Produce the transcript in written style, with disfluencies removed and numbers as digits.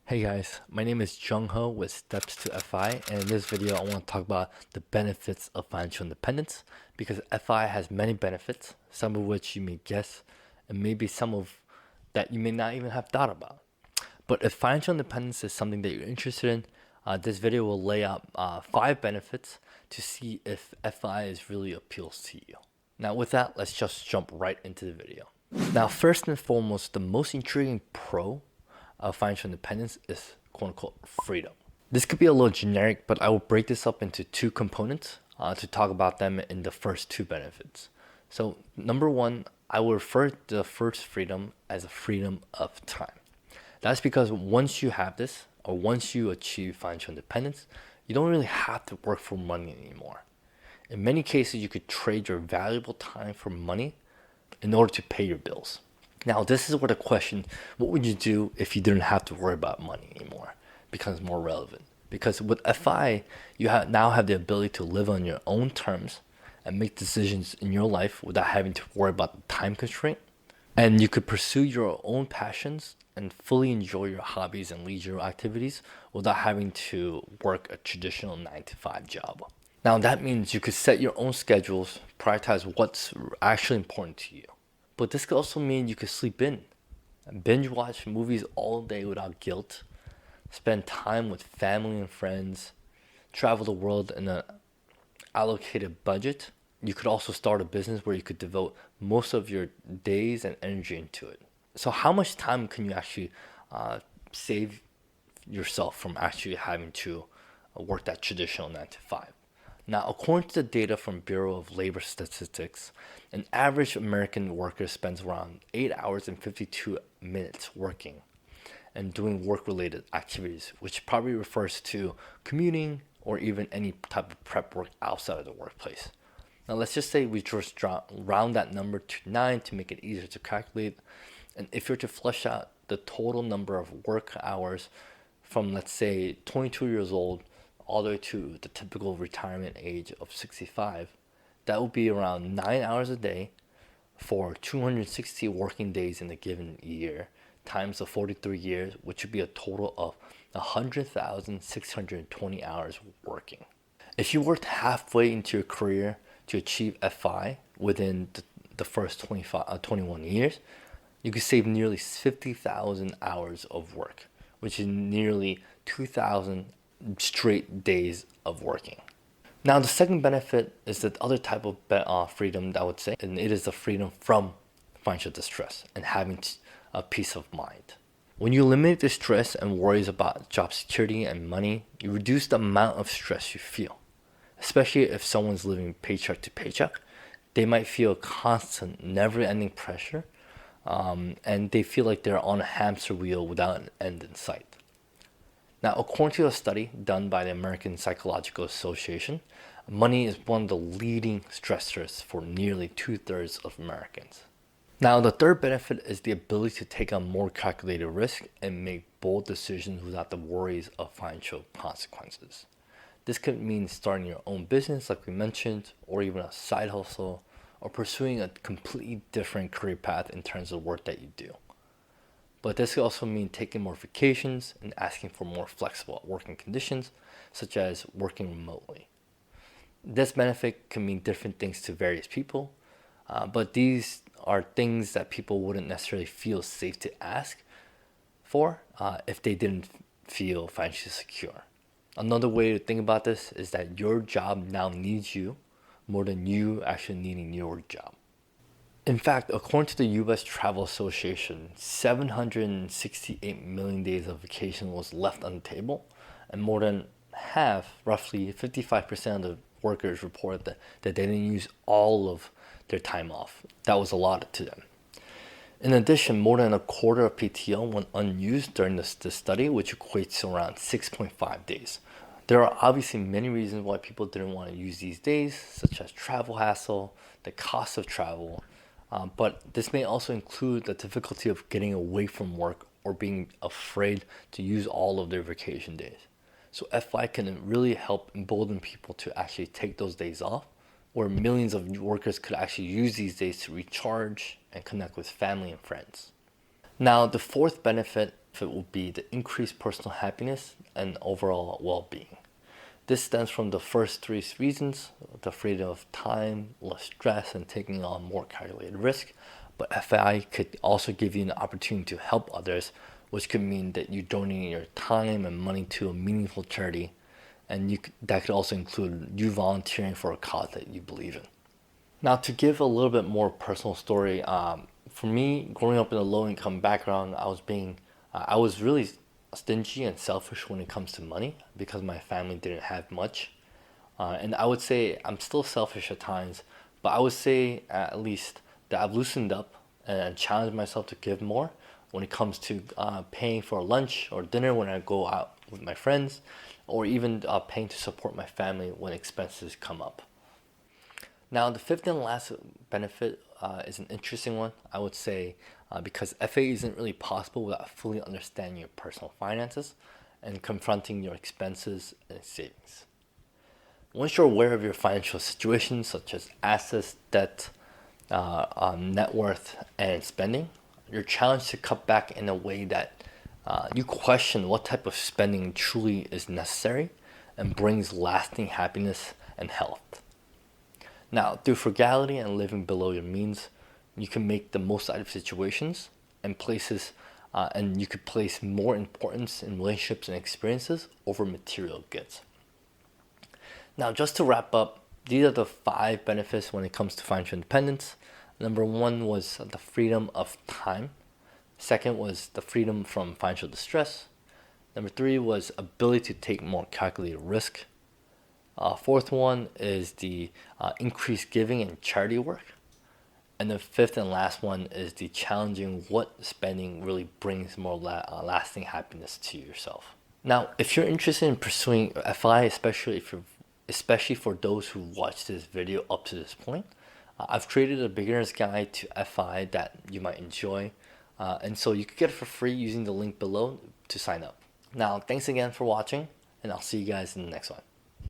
Hey guys, my name is Jung Ho with Steps to FI, and in this video I want to talk about the benefits of financial independence because FI has many benefits, some of which you may guess, and maybe some of that you may not even have thought about. But if financial independence is something that you're interested in, this video will lay out 5 benefits to see if FI is really appeals to you. Now with that, let's just jump right into the video. Now first and foremost, the most intriguing pro of financial independence is quote unquote freedom. This could be a little generic, but I will break this up into 2 components to talk about them in the first 2 benefits. So number one, I will refer to the first freedom as a freedom of time. That's because once you have this, or once you achieve financial independence, you don't really have to work for money anymore. In many cases, you could trade your valuable time for money in order to pay your bills. Now, this is where the question, what would you do if you didn't have to worry about money anymore, becomes more relevant. Because with FI, you now have the ability to live on your own terms and make decisions in your life without having to worry about the time constraint. And you could pursue your own passions and fully enjoy your hobbies and leisure activities without having to work a traditional 9 to 5 job. Now, that means you could set your own schedules, prioritize what's actually important to you. But this could also mean you could sleep in and binge watch movies all day without guilt, spend time with family and friends, travel the world in an allocated budget. You could also start a business where you could devote most of your days and energy into it. So how much time can you actually save yourself from actually having to work that traditional 9 to 5? Now, according to the data from Bureau of Labor Statistics, an average American worker spends around 8 hours and 52 minutes working and doing work-related activities, which probably refers to commuting or even any type of prep work outside of the workplace. Now, let's just say we just round that number to 9 to make it easier to calculate. And if you're to flesh out the total number of work hours from, let's say, 22 years old all the way to the typical retirement age of 65, that would be around 9 hours a day for 260 working days in a given year times the 43 years, which would be a total of 100,620 hours working. If you worked halfway into your career to achieve FI within the first 21 years, you could save nearly 50,000 hours of work, which is nearly 2,000 straight days of working. Now, the second benefit is the other type of freedom that I would say, and it is the freedom from financial distress and having a peace of mind. When you eliminate the stress and worries about job security and money, you reduce the amount of stress you feel. Especially if someone's living paycheck to paycheck, they might feel constant, never-ending pressure, and they feel like they're on a hamster wheel without an end in sight. Now, according to a study done by the American Psychological Association, money is one of the leading stressors for nearly 2/3 of Americans. Now, the third benefit is the ability to take on more calculated risk and make bold decisions without the worries of financial consequences. This could mean starting your own business, like we mentioned, or even a side hustle, or pursuing a completely different career path in terms of work that you do. But this could also mean taking more vacations and asking for more flexible working conditions, such as working remotely. This benefit can mean different things to various people, but these are things that people wouldn't necessarily feel safe to ask for if they didn't feel financially secure. Another way to think about this is that your job now needs you more than you actually needing your job. In fact, according to the U.S. Travel Association, 768 million days of vacation was left on the table, and more than half, roughly 55% of the workers reported that they didn't use all of their time off that was allotted to them. In addition, more than a quarter of PTO went unused during this study, which equates to around 6.5 days. There are obviously many reasons why people didn't want to use these days, such as travel hassle, the cost of travel, but this may also include the difficulty of getting away from work or being afraid to use all of their vacation days. So FI can really help embolden people to actually take those days off, where millions of workers could actually use these days to recharge and connect with family and friends. Now, the fourth benefit benefit will be the increased personal happiness and overall well-being. This stems from the first three reasons: the freedom of time, less stress, and taking on more calculated risk. But FI could also give you an opportunity to help others, which could mean that you donate your time and money to a meaningful charity, and that could also include you volunteering for a cause that you believe in. Now, to give a little bit more personal story, for me, growing up in a low-income background, I was really stingy and selfish when it comes to money because my family didn't have much. And I would say I'm still selfish at times, but I would say at least that I've loosened up and challenged myself to give more when it comes to paying for lunch or dinner when I go out with my friends, or even paying to support my family when expenses come up. Now, the fifth and last benefit is an interesting one, I would say, because FA isn't really possible without fully understanding your personal finances and confronting your expenses and savings. Once you're aware of your financial situation, such as assets, debt, net worth, and spending, you're challenged to cut back in a way that you question what type of spending truly is necessary and brings lasting happiness and health. Now, through frugality and living below your means, you can make the most out of situations and places, and you could place more importance in relationships and experiences over material goods. Now, just to wrap up, these are the 5 benefits when it comes to financial independence. Number 1 was the freedom of time. Second was the freedom from financial distress. Number 3 was ability to take more calculated risk. Fourth one is the increased giving and charity work. And the fifth and last one is the challenging what spending really brings more lasting happiness to yourself. Now, if you're interested in pursuing FI, especially for those who watch this video up to this point, I've created a beginner's guide to FI that you might enjoy. And so you could get it for free using the link below to sign up. Now, thanks again for watching, and I'll see you guys in the next one.